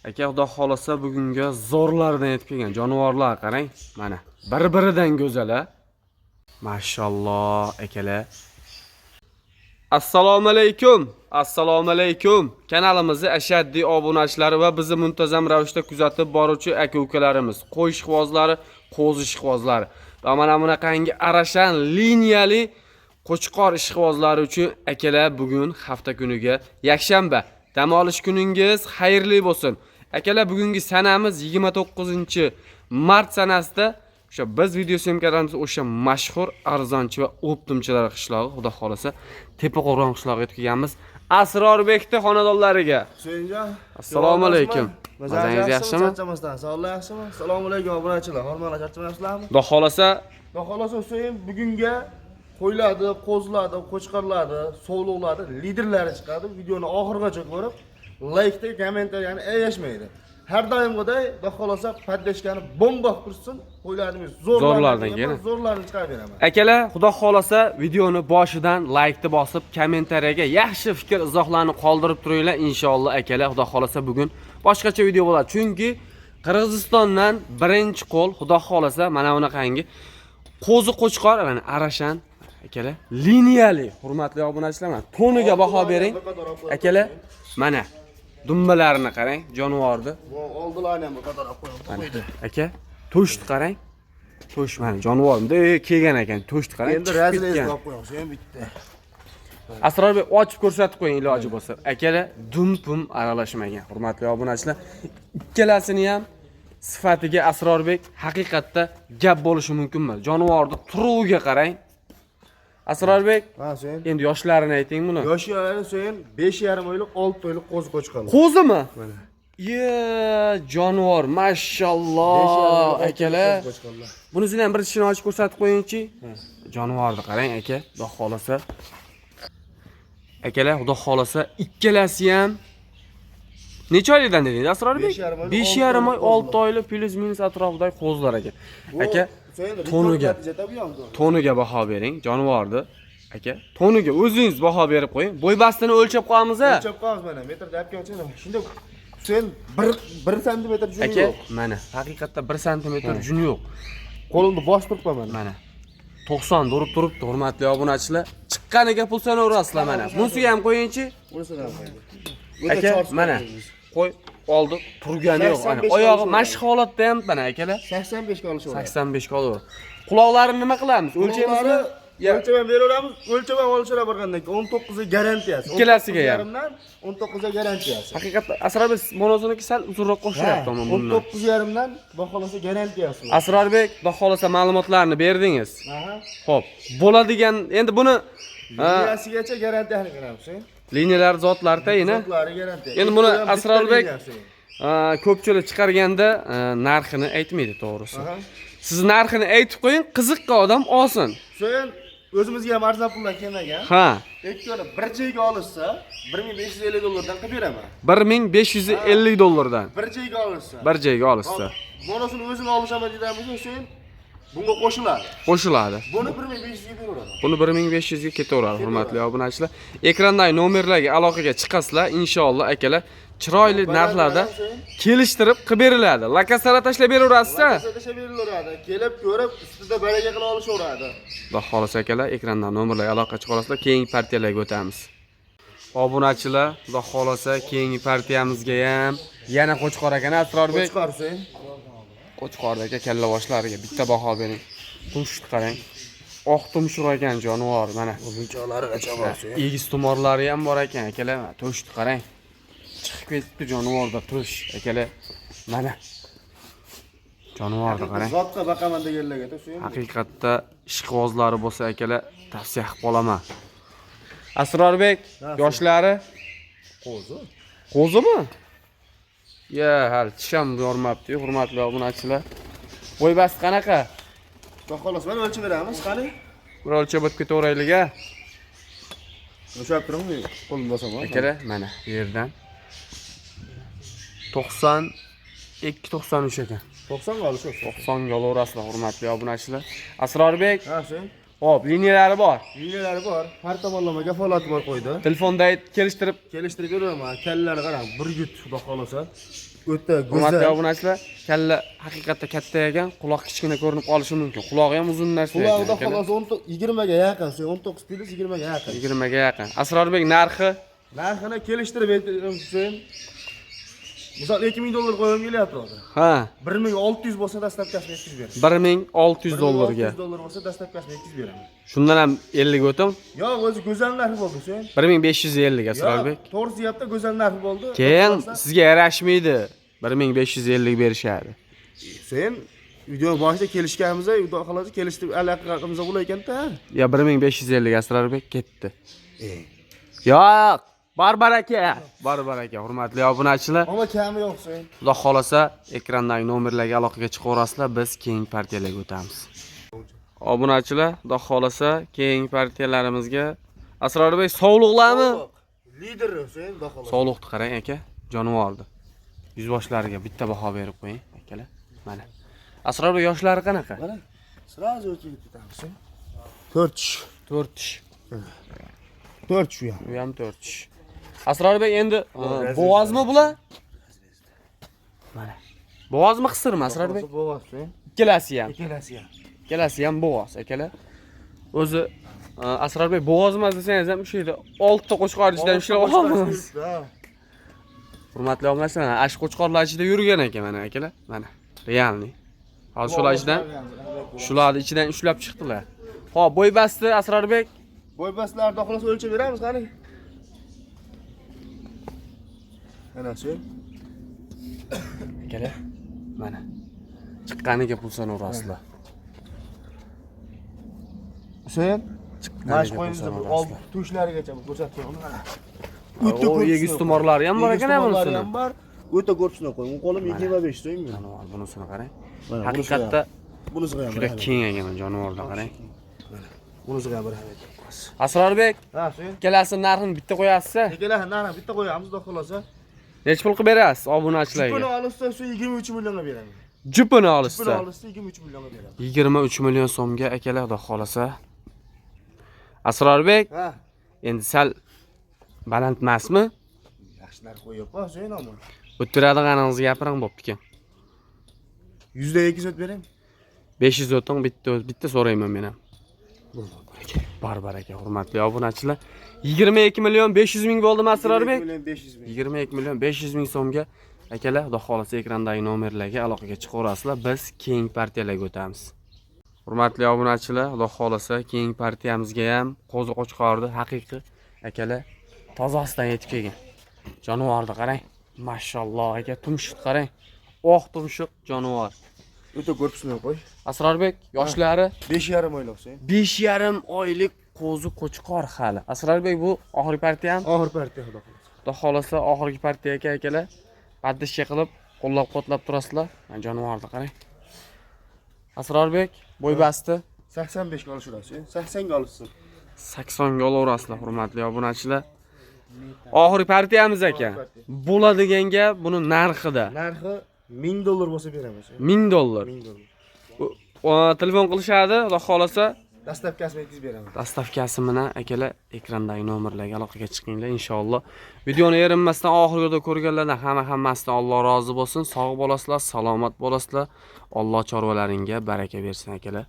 Aka xudo xolasa bugungi zo'rlardan yetib kelgan jonivorlar qarang. Mana bir-biridan go'zal a. Mashalloh akalar. Assalomu alaykum. Assalomu alaykum. Kanalimizga ashaddiy obunachilari va bizni muntazam ravishda kuzatib boruvchi aka-ukalarimiz, qo'y ishqibozlari, qo'zi ishqibozlari va mana bunaqangi arashan liniyali qo'chqor ishqibozlari uchun akalar bugun hafta kuniga yakshanba dam olish kuningiz xayrli bo'lsin. Akalar bugungi sanamiz 29-mart sanasida o'sha biz video syomkalarimiz o'sha mashhur arzonchi va optimchilar qishlog'i, xudo xolasa, Tepaqo'rg'on qishlog'iga yetib kelganmiz. Asrorbekning xonadonlariga. Husayinjon, Assalomu alaykum. Mazangiz yaxshimi? Charchamasdan. Sog'lik yaxshimi? Assalomu alaykum obunachilar. Hormonlar charchamayapsizlarmi? Xudo xolasa, Husayin bugunga qo'ylarni, qo'zlarni, qo'chqorlarni, sovliqlarni liderlari chiqadi. Videoni oxirigacha ko'rib, like-da, kommentariyani ayashmaydi. Har doimgiday xudo xolasa paddashkani bomba qilib tursin. Qo'ylarimiz zo'rlardan keyin zo'rlarni chiqarib beraman. akalar, xudo xolasa videoni boshidan like-ni bosib, kommentariyaga yaxshi fikr izohlarni qoldirib turinglar inshaalloh akalar. Xudo xolasa bugun boshqacha video bo'ladi. Chunki Qirg'izistondan birinchi qo'l xudo xolasa mana bunaqangi qo'zi qo'chqor, mana arashan akalar, liniyali hurmatli obunachilar, toniga baho bering. Akalar, mana dumbalarini qarang, jonivorni. Bu oldilarni ham bu qator olib qo'ydi. Aka, to'shni qarang. To'sh mana jonivorda kelgan ekan, to'shni qarang. Endi razilez olib qo'yamiz, ham bitta. Asrorbek ochib ko'rsatib qo'ying iloji bo'lsa. Akalar, dum-pum aralashmagan. Hurmatli obunachilar, ikkalasini ham sifatiga Asrorbek haqiqatda gap bo'lishi mumkin emas. Jonivorni turuviga qarang. Asrorbek, Ha, sen. endi yoshlarini ayting buni. Yoshlari so'yin 5,5 oylik, 6 oylik qo'zi qo'chqorlar. Qo'zimi? Mana. Jonivor, mashalloh akalar. Bunisini ham bir tishini ochib ko'rsatib qo'yingchi. Jonivorni qarang aka, xudo xolasa. Akalar, xudo xolasa ikkalasi ham necha oylikdan dedingiz Asrorbek? 5,5 oy, 6 oylik plus minus atrofidagi qo'zlar aka. Aka, toniga baho bering, jonivorni. Aka, toniga o'zingiz baho berib qo'ying. Bo'y bastini o'lchab qo'yamiz-a? O'lchab qo'yamiz mana, metr debga o'lchaymiz. Shunda sen 1 sm juni aka, yo'q. mana haqiqatda 1 sm juni yo'q. Qo'limni bosh turibman mana. Mana 90 urib turibdi, hurmatli obunachilar. Chiqqaniga pul sanaverasizlar mana. Bunisiga ham qo'yingchi. Bunisini ham qo'ying. Aka, mana qo'y oldi, turgani yo'q. Mana oyog'i mashq holatda ham mana akalar 85 ga olishaveradi. 85 ga olaver. Quloqlarini nima qilamiz? O'lchaymizmi? O'lchab ham beraveramiz. O'lchab ham olishlar borgandan keyin 19 ga garantiyasi. Ikkalasiga ham. 19 ga garantiyasi. Haqiqatda Asrorbek monozoniki sal uzunroq qo'shiryapti ammo bundan. 19,5 dan baholasa garantiyasi. Asrorbek, baholasa ma'lumotlarni berdingiz. Aha. Xo'p, bo'ladigan endi buni Liniyasigacha garantiyani beramiz. liniyalar zotlari-tayina. Zotlari garantiya. Endi buni Asrorbek ko'pchilik chiqarganda narxini aytmaydi to'g'risi. Siz narxini aytib qo'ying, qiziqqa odam olsin. So'yin o'zimizga ham arzon pullar kelmagan. Ha. Ikkala bir joyga olishsa 1550 dollardan qilib beraman. 1550 dollardan. Bir joyga olishsa. Bir joyga olishsa. Bonusini o'zini olishaman deganimizda so'yin bunga qo'shiladi. Qo'shiladi. Buni 1500 ga beraveradi. Buni 1500 ga ketaveradi, hurmatli obunachilar. Ekrandagi nomerlarga aloqaga chiqasizlar, inshaalloh akalar chiroyli narxlarda kelishtirib qilib beriladi. Lakasara tashlab beraverasiz-a? Tashlab berilaveradi. Kelib ko'rib, ustida baraka qila olishaveradi. Xudo xolasa akalar, ekrandagi nomerlarga aloqa chiqarasizlar, keyingi partiyalarga o'tamiz. Obunachilar, xudo xolasa keyingi partiyamizga ham yana qo'chqor ekan Asrorbek. Qo'chqorsin. Qo'chqordagi kalla boshlariga bitta baho bering. Tumshni qarang. Oq tumshur ekan jonivor mana. Bunchalar qacha borsin. Egiz tumorlari ham bor ekan akalar. To'shni qarang. Chiqib ketibdi jonivorda to'sh akalar. Mana. Jonivorni qarang. Zotga baqaman deganlarga to'shing. Haqiqatda ishqibozlari bo'lsa akalar, tavsiya qilib qolaman. Asrorbek, yoshlari Qo'zi. qo'zimi? Ya, hal tisham yormabdi, hurmatli obunachilar. Bo'y basti qanaqa? Xolos, mana o'lchab beramiz, qani? Bir o'lchab o'tib ketaveraylik-a. O'lchab turingmi? Qo'lim bosaman. Akalar, mana bu yerdan 92-93 ekan. 90 ga olishib. 90 ga olaverasizlar, hurmatli obunachilar. Asrorbek, Ha, sen. Hop, liniyalari bor. Liniyalari bor. Har tomonlama kafolati bor qo'ydi. Telefonda kelishtirib Kelishtirib beraman. Kallalari qarang, bir yut xudo xolasa. O'ta hurmatli go'zal. obunachilar, kalla haqiqatda katta ekan, quloq kichkina ko'rinib qolishi mumkin. Qulog'i ham uzun narsa ekan. Qulog'ida xolasa 20 ga yaqin, 19 plyus 20 ga yaqin. 20 ga yaqin. Asrorbek narxi Narxini kelishtirib aytdim. Misol $2000 qo'yib kelyapti hozir. ha, 1600 bo'lsa dastlabkasini yetkazib beraman. $1600 ga. $1600 bo'lsa dastlabkasini yetkazib beraman. Shundan ham 50 o'tim. Yo'q, o'zi go'zal narxi bo'ldi sen. 1550 ga Asrorbek. To'g'ri deyapti, go'zal narxi bo'ldi. Keyin sizga yarashmaydi. 1550 berishadi. Sen video boshida kelishganimiz, xudo xolasa kelishtirib aloqamiz bo'layotganda. Ya 1550 ga Asrorbek ketdi. Yo'q, barbar aka, hurmatli obunachilar. Ammo kami yo'q sen. Xudo xolasa ekrandagi nomerlarga aloqaga chiqaverasizlar, biz keyingi partiyalarga o'tamiz. Obunachilar, xudo xolasa keyingi partiyalarimizga Asrorbek sog'liqlarmi? Lider sen, xudo xolasa. Sog'liqni qarang aka, jonivordi. Yuzboshlariga bitta baho berib qo'ying, akalar. Mana. Asrorbek yoshlari qanaqa? Mana. Srazu o'tib ketamiz. 4 tish. 4 tish. 4 shu ham. Bu ham 4 tish. Asrorbek endi bo'g'ozmi bular? Mana. Bo'g'ozmi qisirmi Asrorbek? Bo'g'oz sen. Ikkalasi ham. Ikkalasi ham. Ikkalasi ham bo'g'oz, akalar. O'zi Asrorbek bo'g'oz emas desangiz ham o'sha yerda 6 ta qo'chqor ichidan ushlab olamiz. Hurmatli obunachilar, ash qo'chqorlar ichida yurgan ekan mana akalar. Mana. Realni. Hozir shularni ichidan ushlab chiqdilar. Xo'p, bo'y basti Asrorbek. Bo'y bastlarni xolos o'lchab beramiz, qani. Mana shu. Akalar. Mana. Chiqqaniga pul so'rasizlar. Sen Mana qo'yimiz old tushlarigacha ko'rsatgan uni mana. O egiz tumorlari ham bor ekan bunisini. ham bor. O'ta ko'rsatma qo'y. U qo'lim 25 so'mmi? Jonivor bunisini qarang. Haqiqatda bunisiga ham juda keng ekan jonivorda qarang. Bunisiga ham bir Asrorbek, ha, sen ikkalasi narxini bitta qo'yasiz-a? ikkalasi narxini bitta qo'yamiz, xudo xolasa. Necha pul qilib berasiz obunachilarga? Buni olsa shu 23 millionga beraman. Jupini Buni olishsa olsa 23 millionga beraman. 23 million so'mga akalar, xudo xolasa. Asrorbek, Ha, endi sal baland emasmi? yaxshi narx qo'yib-ku, sen omon. O'tiradiganingizni gapiring bo'pti-ku. 100 bering. 500 o'ting bitta so'rayman men ham. Barbar aka, hurmatli obunachilar. 22 million 500 ming bo'ldimi Asrorbek? 500 ming. 22 million 500 ming so'mga akalar, xudo xolasa ekrandagi nomerlarga aloqaga chiqaverasizlar. Biz keyingi partiyalarga o'tamiz. Hurmatli obunachilar, xudo xolasa keyingi partiyamizga ham qo'zi qo'chqorni haqiqiy akalar tozasidan yetib kelgan. Jonivorni qarang. Mashalloh aka, tumshuq qarang. Oq tumshuq jonivor. O'ta ko'rsatma qo'y. Asrorbek, yoshlari 5,5 oylik sen. 5,5 oylik qo'zi qo'chqor hali. Asrorbek, bu oxirgi partiyami? Oxir partiya xudo xolasa. Xudo xolasa oxirgi partiya akalar. Paddishcha qilib, qo'llab-qo'tlab turasizlar. Mana jonivorni qarang. Asrorbek, bo'y basti 85 ga olishurasiz. 80 ga olishsin. 80 ga olaverasizlar, hurmatli obunachilar. Oxirgi partiyamiz ekan. Bo'ladigan gap buni narxida. Narxi $1000 bo'lsa beramiz. $1000. $1000. Telefon qilishadi, xudo xolasa Dastlabkasini yetkazib beraman. dastavkasi bilan akalar ekrandagi nomerlarga aloqaga chiqinglar inshaalloh. Videoni erinmasdan oxiriga ko'rganlardan hammasidan Alloh rozi bo'lsin. Sog' bo'lasizlar, salomat bo'lasizlar. Alloh chorvalaringga baraka bersin akalar.